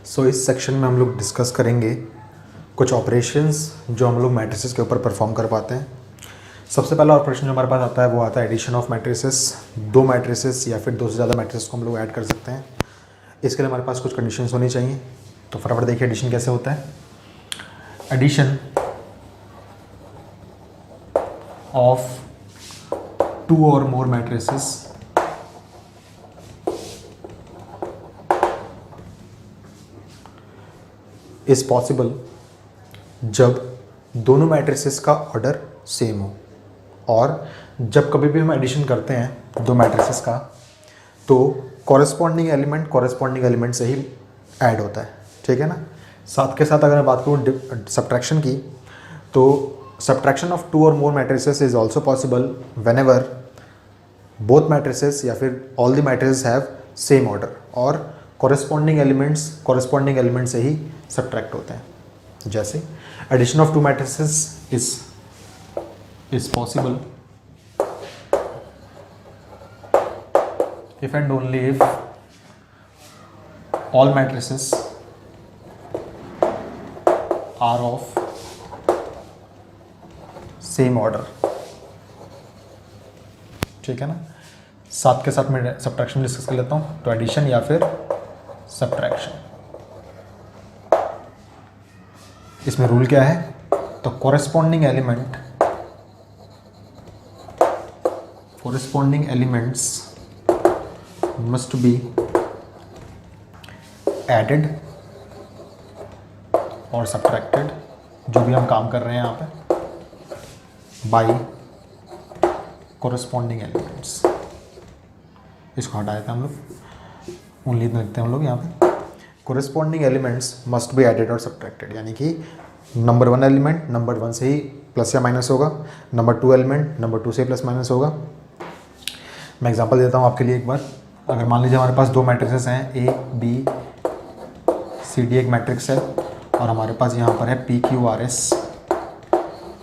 इस सेक्शन में हम लोग डिस्कस करेंगे कुछ ऑपरेशंस जो हम लोग मैट्रिसेस के ऊपर परफॉर्म कर पाते हैं। सबसे पहला ऑपरेशन जो हमारे पास आता है वो आता है एडिशन ऑफ मैट्रिसेस। दो मैट्रिसेस या फिर दो से ज़्यादा मैट्रिसेस को हम लोग ऐड कर सकते हैं। इसके लिए हमारे पास कुछ कंडीशंस होनी चाहिए। तो फटाफट देखिए एडिशन कैसे होता है। एडिशन ऑफ टू और मोर मैट्रिसेस इज पॉसिबल जब दोनों मैट्रिसेस का ऑर्डर सेम हो, और जब कभी भी हम एडिशन करते हैं दो मैट्रिसेस का तो कॉरेस्पॉन्डिंग एलिमेंट से ही ऐड होता है, ठीक है ना। साथ के साथ अगर मैं बात करूँ सब्ट्रैक्शन की, तो सब्ट्रैक्शन ऑफ टू और more matrices is also possible whenever both matrices या फिर all the matrices have same order, और कॉरेस्पॉन्डिंग एलिमेंट से ही सब्ट्रैक्ट होते हैं। जैसे addition of two matrices is possible if and only if all matrices are of same order, ठीक है ना। साथ के साथ मैं सब्ट्रैक्शन डिस्कस कर लेता हूँ। तो एडिशन या फिर सब्ट्रैक्शन, इसमें रूल क्या है, तो corresponding elements must be added और subtracted, जो भी हम काम कर रहे हैं यहाँ पे, by corresponding elements। इसको हटा देते हैं हम लोग, ओनली इतना लिखते हैं हम लोग यहाँ पे। corresponding elements must be added और subtracted, यानी कि number one element number one से ही प्लस या माइनस होगा, number two element number two से प्लस माइनस होगा। मैं एग्जांपल देता हूँ आपके लिए एक बार। अगर मान लीजिए हमारे पास दो मैट्रिसेस हैं, ए बी सी डी एक मैट्रिक्स है, और हमारे पास यहाँ पर है पी क्यू आर एस,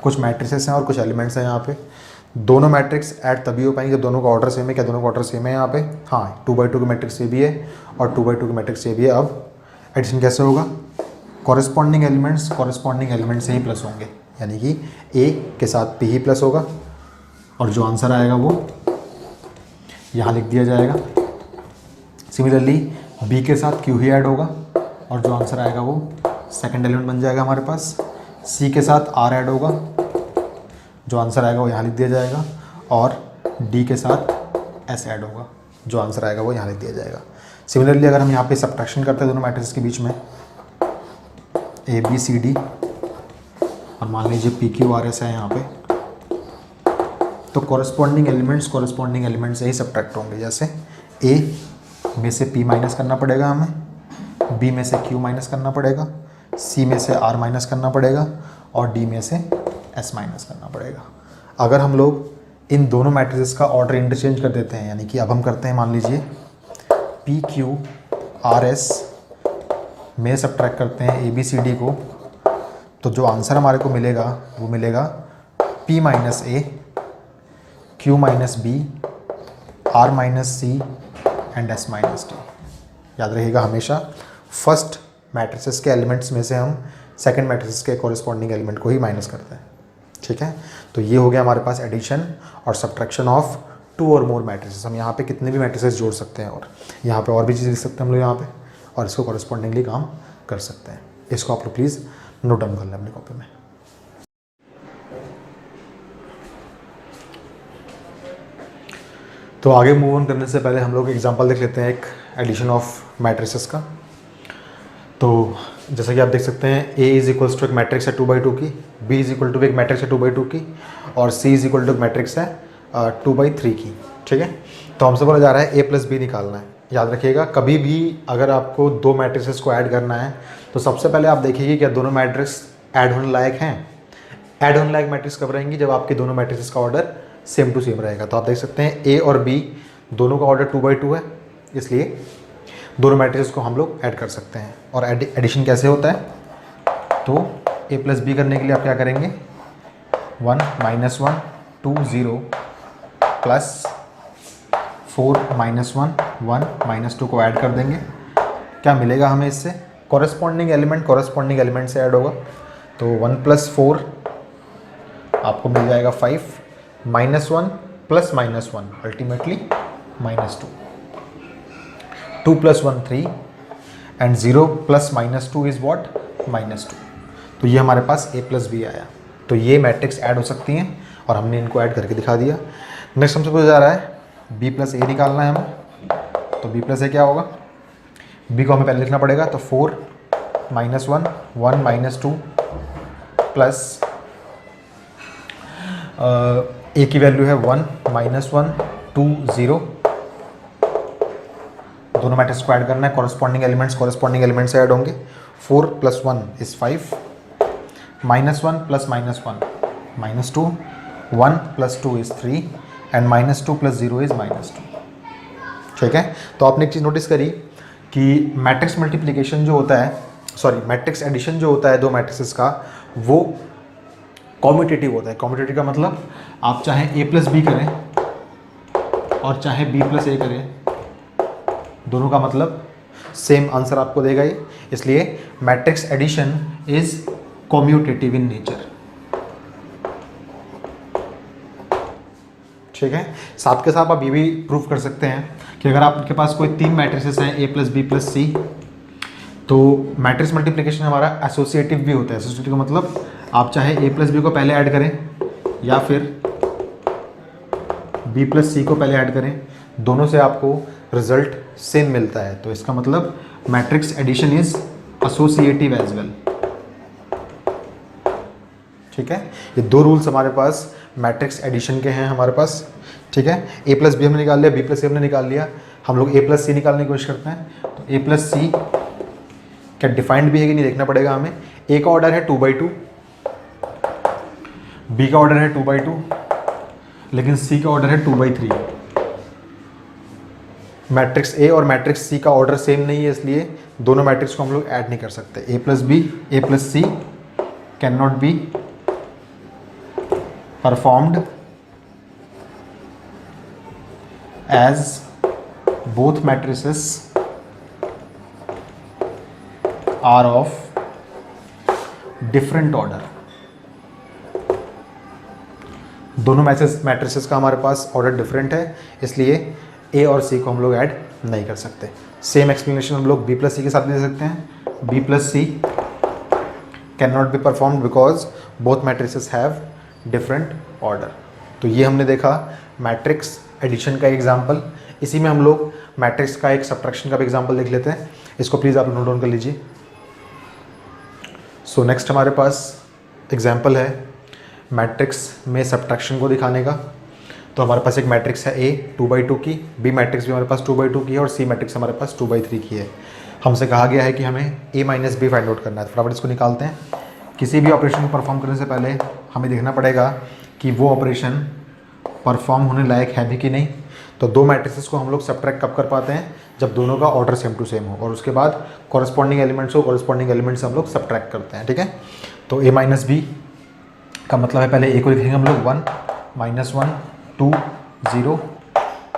कुछ मैट्रिसेस हैं और कुछ एलिमेंट्स हैं यहाँ पे। दोनों मैट्रिक्स ऐड तभी हो पाएंगे दोनों का ऑर्डर सेम है। क्या दोनों का ऑर्डर सेम है यहाँ पे? हाँ, 2/2 की मैट्रिक्स ये भी है और 2/2 की मैट्रिक्स ये भी है। अब एडिशन कैसे होगा? कॉरेस्पॉन्डिंग एलिमेंट से ही प्लस होंगे, यानी कि ए के साथ पी ही प्लस होगा, और जो आंसर आएगा वो यहाँ लिख दिया जाएगा। सिमिलरली बी के साथ क्यू ही ऐड होगा, और जो आंसर आएगा वो सेकंड एलिमेंट बन जाएगा हमारे पास। सी के साथ आर ऐड होगा, जो आंसर आएगा वो यहाँ लिख दिया जाएगा, और डी के साथ एस ऐड होगा, जो आंसर आएगा वो यहाँ लिख दिया जाएगा। सिमिलरली अगर हम यहाँ पे सब्ट्रैक्शन करते हैं दोनों मैट्रिक्स के बीच में, ए बी सी डी, और मान लीजिए पी क्यू आर एस है यहाँ पे, तो कॉरेस्पॉन्डिंग एलिमेंट से ही सब्ट्रैक्ट होंगे। जैसे ए में से P माइनस करना पड़ेगा हमें, B में से Q माइनस करना पड़ेगा, C में से R माइनस करना पड़ेगा, और D में से S माइनस करना पड़ेगा। अगर हम लोग इन दोनों मैट्रिसेस का ऑर्डर इंटरचेंज कर देते हैं, यानी कि अब हम करते हैं मान लीजिए PQRS में सब्ट्रैक्ट करते हैं ABCD को, तो जो आंसर हमारे को मिलेगा वो मिलेगा P minus A, Q minus B, R minus C and S minus D. याद रखिएगा हमेशा फर्स्ट मैट्रिसेस के एलिमेंट्स में से हम सेकंड मैट्रिसेस के कॉरेस्पॉन्डिंग एलिमेंट को ही माइनस करते हैं, ठीक है। तो ये हो गया हमारे पास एडिशन और सब्ट्रैक्शन ऑफ टू और मोर मैट्रिसेस। हम यहाँ पे कितने भी मैट्रिसेस जोड़ सकते हैं, और यहाँ पे और भी चीज़ लिख सकते हैं हम लोग यहाँ पे, और इसको कॉरेस्पॉन्डिंगली काम कर सकते हैं। इसको आप लोग प्लीज़ नोट डाउन कर लें अपनी कॉपी में। तो आगे मूव ऑन करने से पहले हम लोग एग्जांपल देख लेते हैं एक एडिशन ऑफ मैट्रिसेस का। तो जैसा कि आप देख सकते हैं, A इज इक्वल्स टू एक मैट्रिक्स है 2/2 की, B इज इक्वल टू एक मैट्रिक्स है 2/2 की, और C इज इक्वल टू एक मैट्रिक्स है 2/3 की, ठीक है। तो हमसे बोला जा रहा है A प्लस B निकालना है। याद रखिएगा कभी भी अगर आपको दो मैट्रिसेस को ऐड करना है तो सबसे पहले आप देखिए क्या दोनों मैट्रिक्स ऐड होने लायक हैं। ऐड होने लायक मैट्रिक्स कब रहेंगी? जब आपके दोनों मैट्रिसेस का ऑर्डर सेम टू सेम रहेगा। तो आप देख सकते हैं A और B दोनों का ऑर्डर 2/2 है, इसलिए दोनों मैट्रिसेस को हम लोग ऐड कर सकते हैं। और एडिशन कैसे होता है? तो A प्लस B करने के लिए आप क्या करेंगे? 1 -1 2 0 प्लस 4 -1 1 -2 को ऐड कर देंगे। क्या मिलेगा हमें इससे? कॉरेस्पॉन्डिंग एलिमेंट से ऐड होगा, तो 1 + 4 आपको मिल जाएगा 5, -1 + -1 अल्टीमेटली -2, 2 + 1 3 एंड 0 + -2 इज़ व्हाट -2। तो ये हमारे पास a + b आया। तो ये मैट्रिक्स ऐड हो सकती हैं और हमने इनको ऐड करके दिखा दिया। नेक्स्ट हमसे पूछा जा रहा है b + a निकालना है हमें। तो b + a क्या होगा, b को हमें पहले लिखना पड़ेगा, तो 4 -1 1 -2 प्लस a की वैल्यू है 1 -1 2 0। दोनों मैट्रिक्स को ऐड करना है, कॉरेस्पॉन्डिंग एलिमेंट से ऐड होंगे। 4 + 1 इज़ 5, -1 + -1 -2, 1 + 2 इज़ 3 एंड -2 + 0 इज़ -2। ठीक है, तो आपने एक चीज़ नोटिस करी कि मैट्रिक्स मल्टीप्लिकेशन जो होता है, मैट्रिक्स एडिशन जो होता है दो मैट्रिक्सेस का, वो कॉम्यूटेटिव होता है। कॉम्यूटेटिव का मतलब आप चाहे a + b करें और चाहे b + a करें, दोनों का मतलब सेम आंसर आपको देगा ही। इसलिए matrix addition is commutative in nature. ठीक है, साथ के साथ आप ये भी प्रूव कर सकते हैं कि अगर आपके पास कोई 3 मैट्रिसेस हैं a + b + c, तो मैट्रिक्स मल्टीप्लिकेशन हमारा एसोसिएटिव भी होता है। एसोसिएटिव का मतलब आप चाहे a + b को पहले ऐड करें या फिर b + c को पहले ऐड करें, दोनों से आपको रिजल्ट सेम मिलता है। तो इसका मतलब matrix addition is associative as well. ठीक है, ये 2 रूल्स हमारे पास मैट्रिक्स एडिशन के हैं हमारे पास। ठीक है, a + b हमने निकाल लिया, b + c हमने निकाल लिया, हम लोग a + c निकालने की कोशिश करते हैं। तो a + c क्या डिफाइंड भी है कि नहीं देखना पड़ेगा हमें। a का ऑर्डर है 2/2, b का ऑर्डर है 2/2, लेकिन c का ऑर्डर है 2/3। मैट्रिक्स A और मैट्रिक्स C का ऑर्डर सेम नहीं है, इसलिए दोनों मैट्रिक्स को हम लोग ऐड नहीं कर सकते। a + b a + c can not be performed as both matrices are of different order. दोनों मैट्रिसेस का हमारे पास ऑर्डर डिफरेंट है, इसलिए a और c को हम लोग ऐड नहीं कर सकते। सेम एक्सप्लेनेशन हम लोग b + c के साथ भी दे सकते हैं। b + c can not be performed because both matrices have different order. तो ये हमने देखा मैट्रिक्स एडिशन का एग्जाम्पल। इसी में हम लोग मैट्रिक्स का एक सब्ट्रैक्शन का भी एग्जाम्पल देख लेते हैं। इसको प्लीज़ आप नोट डाउन कर लीजिए। सो नेक्स्ट हमारे पास एग्जाम्पल है मैट्रिक्स में सब्ट्रैक्शन को दिखाने का। तो हमारे पास एक मैट्रिक्स है A 2/2 की, B मैट्रिक्स भी हमारे पास 2/2 की है और C मैट्रिक्स हमारे पास 2/3 की है। हमसे कहा गया है कि हमें A - B फाइंड आउट करना है। तो फटाफट इसको निकालते हैं। किसी भी ऑपरेशन को परफॉर्म करने से पहले हमें देखना पड़ेगा कि वो ऑपरेशन परफॉर्म होने लायक है भी कि नहीं। तो दो मैट्रिक्सेस को हम लोग सब्ट्रैक्ट कब कर पाते हैं, जब दोनों का ऑर्डर सेम टू सेम हो, और उसके बाद कॉरेस्पॉन्डिंग एलिमेंट्स हो, कॉरेस्पॉन्डिंग एलिमेंट्स से हम लोग सब्ट्रैक्ट करते हैं। ठीक है, तो A - B का मतलब है, पहले A को लिखेंगे हम लोग 1 -1 2 0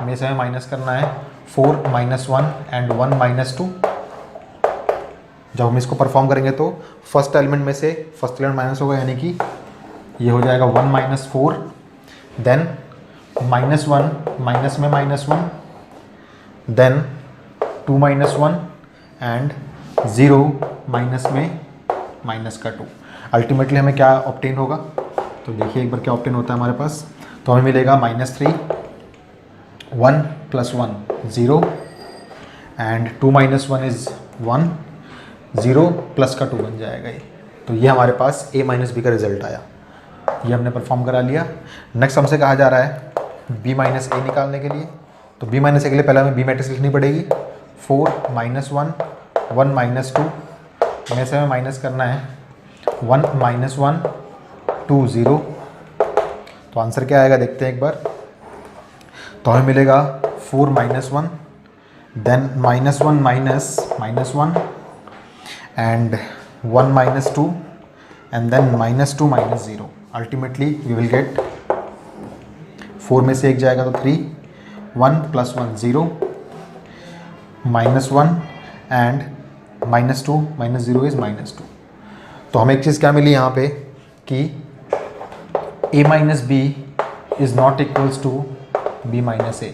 में से हमें माइनस करना है 4 -1 एंड 1 -2। जब हम इसको परफॉर्म करेंगे तो फर्स्ट एलिमेंट में से फर्स्ट एलिमेंट माइनस होगा, यानी कि ये हो जाएगा 1 - 4, देन -1 माइनस में -1, देन 2 -1 एंड 0 माइनस में -2। अल्टीमेटली हमें क्या ऑब्टेन होगा, तो देखिए एक बार क्या ऑब्टेन होता है हमारे पास। तो हमें मिलेगा -3 1 + 1 0 एंड 2 - 1 इज़ 1 0 प्लस का 2 बन जाएगा ये। तो ये हमारे पास A - B का रिजल्ट आया। ये हमने परफॉर्म करा लिया। नेक्स्ट हमसे कहा जा रहा है B - A निकालने के लिए। तो B - A के लिए पहले हमें B मैट्रिक्स लिखनी पड़ेगी। 4 -1 1 -2 में से हमें माइनस करना है 1 -1 2 0। तो आंसर क्या आएगा देखते हैं एक बार। तो हमें मिलेगा 4 -1 then -1 -1 and 1 -2 and then -2 -0। Ultimately we will get 4 में से एक जाएगा तो 3 1 + 1 0 -1 एंड -2 -0 इज़ -2। तो हमें एक चीज़ क्या मिली यहाँ पे कि a minus B is not equals to b minus A.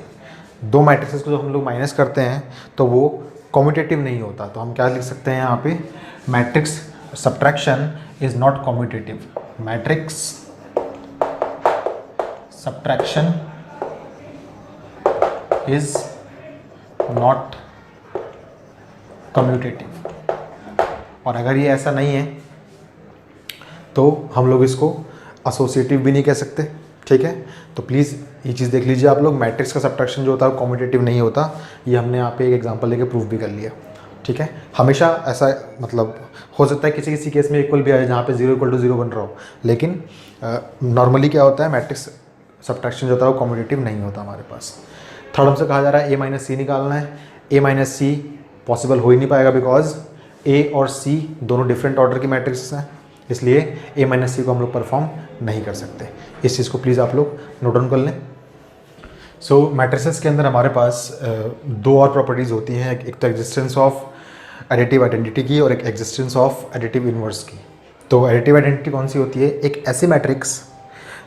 दो मैट्रिक्स को जब हम लोग माइनस करते हैं तो वो कॉम्यूटेटिव नहीं होता। तो हम क्या लिख सकते हैं यहाँ पे, matrix subtraction is not commutative. Matrix subtraction is not commutative. और अगर ये ऐसा नहीं है तो हम लोग इसको एसोसिएटिव भी नहीं कह सकते। ठीक है, तो प्लीज़ ये चीज़ देख लीजिए आप लोग, मैट्रिक्स का सब्ट्रैक्शन जो होता है वो कम्यूटेटिव नहीं होता। ये हमने यहाँ पे एक एग्जांपल लेके प्रूफ भी कर लिया। ठीक है, हमेशा ऐसा मतलब हो सकता है किसी किसी केस में इक्वल भी आए जहाँ पे 0 = 0 बन रहा हो, लेकिन नॉर्मली क्या होता है, मैट्रिक्स सब्ट्रैक्शन जो होता है वो कम्यूटेटिव नहीं होता हमारे पास। थर्ड हमसे कहा जा रहा है a माइनस सी निकालना है। a माइनस सी पॉसिबल हो ही नहीं पाएगा बिकॉज a और c दोनों डिफरेंट ऑर्डर की मैट्रिक्स हैं, इसलिए a माइनस सी को हम लोग परफॉर्म नहीं कर सकते। इस चीज़ को प्लीज़ आप लोग नोट डाउन कर लें। सो मैट्रिसेस के अंदर हमारे पास दो और प्रॉपर्टीज़ होती हैं, एक तो एग्जिस्टेंस ऑफ एडिटिव आइडेंटिटी की और एक एग्जिस्टेंस ऑफ एडिटिव इन्वर्स की। तो एडिटिव आइडेंटिटी कौन सी होती है, एक ऐसी मैट्रिक्स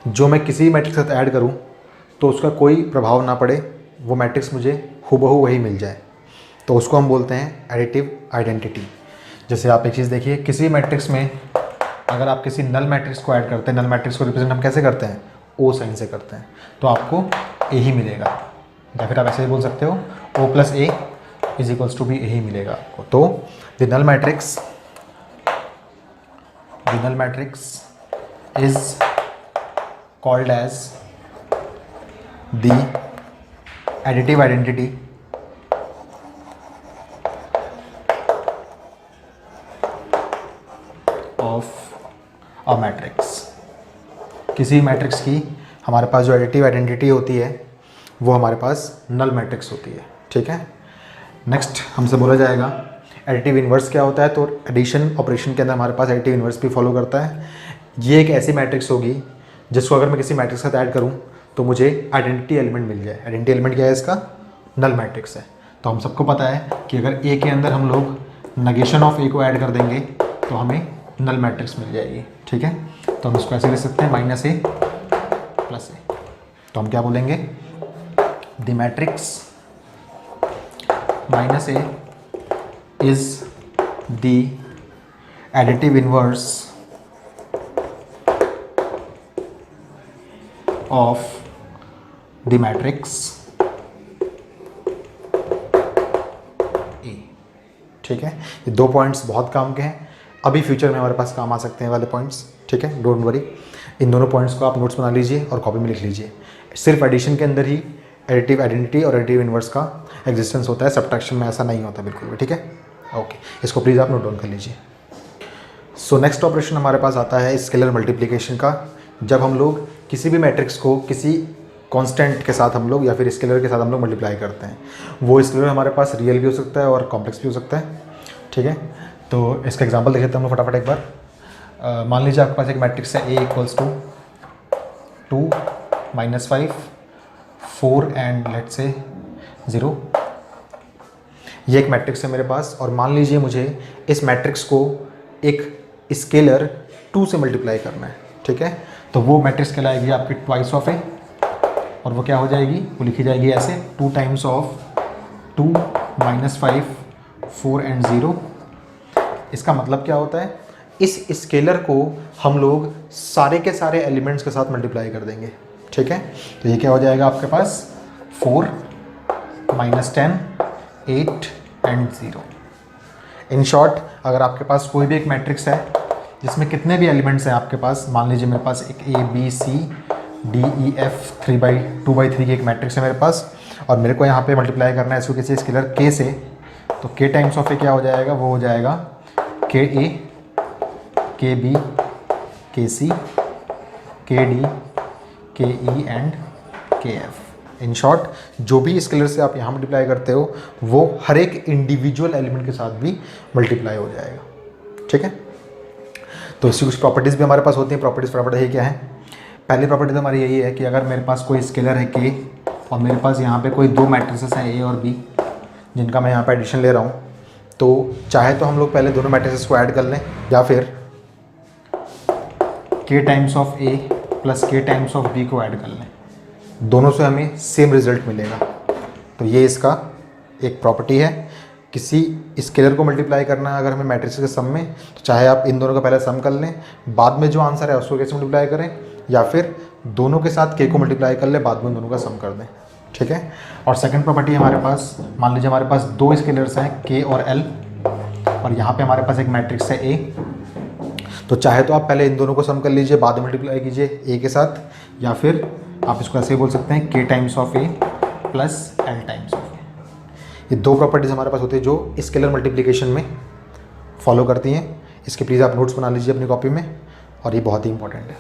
जो मैं किसी भी मैट्रिक्स के साथ ऐड करूँ तो उसका कोई प्रभाव ना पड़े, वो मैट्रिक्स मुझे हूबहू वही मिल जाए, तो उसको हम बोलते हैं एडिटिव आइडेंटिटी। जैसे आप एक चीज़ देखिए, किसी मैट्रिक्स में अगर आप किसी नल मैट्रिक्स को ऐड करते हैं, नल मैट्रिक्स को रिप्रेजेंट हम कैसे करते हैं, ओ साइन से करते हैं, तो आपको ए ही मिलेगा, या फिर आप ऐसे ही बोल सकते हो O plus A is equals to B, A ही मिलेगा आपको। तो the null matrix is called as the additive identity of a matrix. किसी मैट्रिक्स की हमारे पास जो एडिटिव आइडेंटिटी होती है वो हमारे पास नल मैट्रिक्स होती है। ठीक है, नेक्स्ट हमसे बोला जाएगा एडिटिव इन्वर्स क्या होता है। तो एडिशन ऑपरेशन के अंदर हमारे पास एडिटिव इन्वर्स भी फॉलो करता है। ये एक ऐसी मैट्रिक्स होगी जिसको अगर मैं किसी मैट्रिक्स के साथ ऐड करूँ तो मुझे आइडेंटिटी एलिमेंट मिल जाए। आइडेंटिटी एलिमेंट क्या है इसका, नल मैट्रिक्स है। तो हम सबको पता है कि अगर ए के अंदर हम लोग नेगेशन ऑफ ए को ऐड कर देंगे तो हमें नल मैट्रिक्स मिल जाएगी। ठीक है, तो हम इसको ऐसे लिख सकते हैं माइनस ए प्लस ए। तो हम क्या बोलेंगे, the matrix minus A is the additive inverse of the matrix A. ठीक है, ये दो पॉइंट्स बहुत काम के हैं, अभी फ्यूचर में हमारे पास काम आ सकते हैं वाले पॉइंट्स। ठीक है, डोंट वरी, इन दोनों पॉइंट्स को आप नोट्स बना लीजिए और कॉपी में लिख लीजिए। सिर्फ एडिशन के अंदर ही एडिटिव आइडेंटिटी और एडिटिव इन्वर्स का एग्जिस्टेंस होता है, सब्ट्रैक्शन में ऐसा नहीं होता बिल्कुल भी। ठीक है, ओके, इसको प्लीज़ आप नोट डाउन कर लीजिए। सो नेक्स्ट ऑपरेशन हमारे पास आता है स्केलर मल्टीप्लिकेशन का। जब हम लोग किसी भी मैट्रिक्स को किसी कांस्टेंट के साथ हम लोग या फिर स्केलर के साथ हम लोग मल्टीप्लाई करते हैं, वो स्केलर हमारे पास रियल भी हो सकता है और कॉम्प्लेक्स भी हो सकता है। ठीक है, तो इसका एग्जांपल देख लेते हैं हम लोग फटाफट एक बार। मान लीजिए आपके पास एक मैट्रिक्स है A equals to 2 -5 4 and let's say 0। ये एक मैट्रिक्स है मेरे पास, और मान लीजिए मुझे इस मैट्रिक्स को एक स्केलर 2 से मल्टीप्लाई करना है। ठीक है, तो वो मैट्रिक्स कहलाएगी आपकी ट्वाइस ऑफ ए, और वो क्या हो जाएगी, वो लिखी जाएगी ऐसे 2 टाइम्स ऑफ 2 -5 4 एंड 0। इसका मतलब क्या होता है, इस स्केलर को हम लोग सारे के सारे एलिमेंट्स के साथ मल्टीप्लाई कर देंगे। ठीक है, तो ये क्या हो जाएगा आपके पास 4 -10 8 एंड 0। इन शॉर्ट, अगर आपके पास कोई भी एक मैट्रिक्स है जिसमें कितने भी एलिमेंट्स हैं आपके पास, मान लीजिए मेरे पास एक A B C D E F 3/2/3 की एक मैट्रिक्स है मेरे पास, और मेरे को यहाँ पे मल्टीप्लाई करना है इसको किसी स्केलर K से, तो K टाइम्स ऑफ A क्या हो जाएगा, वो हो जाएगा KA KB KC KD KE and KF। In short, जो भी स्केलर से आप यहाँ मल्टीप्लाई करते हो वो हर एक इंडिविजुअल एलिमेंट के साथ भी मल्टीप्लाई हो जाएगा। ठीक है, तो इसकी कुछ प्रॉपर्टीज़ भी हमारे पास होती हैं। प्रॉपर्टीज़ फटाफट है क्या है, पहली प्रॉपर्टी तो हमारी यही है कि अगर मेरे पास कोई स्केलर है K और मेरे पास यहाँ पे कोई दो मैट्रिसेस हैं A और B जिनका मैं यहाँ पे एडिशन ले रहा हूँ, तो चाहे तो हम लोग पहले दोनों मैट्रिसेस को ऐड कर लें, या फिर k times of A plus k times of B को ऐड कर लें, दोनों से हमें सेम रिजल्ट मिलेगा। तो ये इसका एक प्रॉपर्टी है। किसी स्केलर को मल्टीप्लाई करना है अगर हमें मैट्रिक्स के सम में, तो चाहे आप इन दोनों का पहले सम कर लें, बाद में जो आंसर है उसको कैसे मल्टीप्लाई करें, या फिर दोनों के साथ k को मल्टीप्लाई कर लें, बाद में दोनों का सम कर दें। ठीक है। और सेकंड प्रॉपर्टी हमारे पास, मान लीजिए हमारे पास दो स्केलर्स हैं k और l, और यहाँ पे हमारे पास एक मैट्रिक्स है A, तो चाहे तो आप पहले इन दोनों को सम कर लीजिए, बाद में मल्टीप्लाई कीजिए A के साथ, या फिर आप इसको ऐसे बोल सकते हैं k times of A plus l times of A। ये दो प्रॉपर्टीज़ हमारे पास होती है जो स्केलर मल्टीप्लिकेशन में फॉलो करती हैं। इसके प्लीज़ आप नोट्स बना लीजिए अपनी कॉपी में, और ये बहुत ही इंपॉर्टेंट है।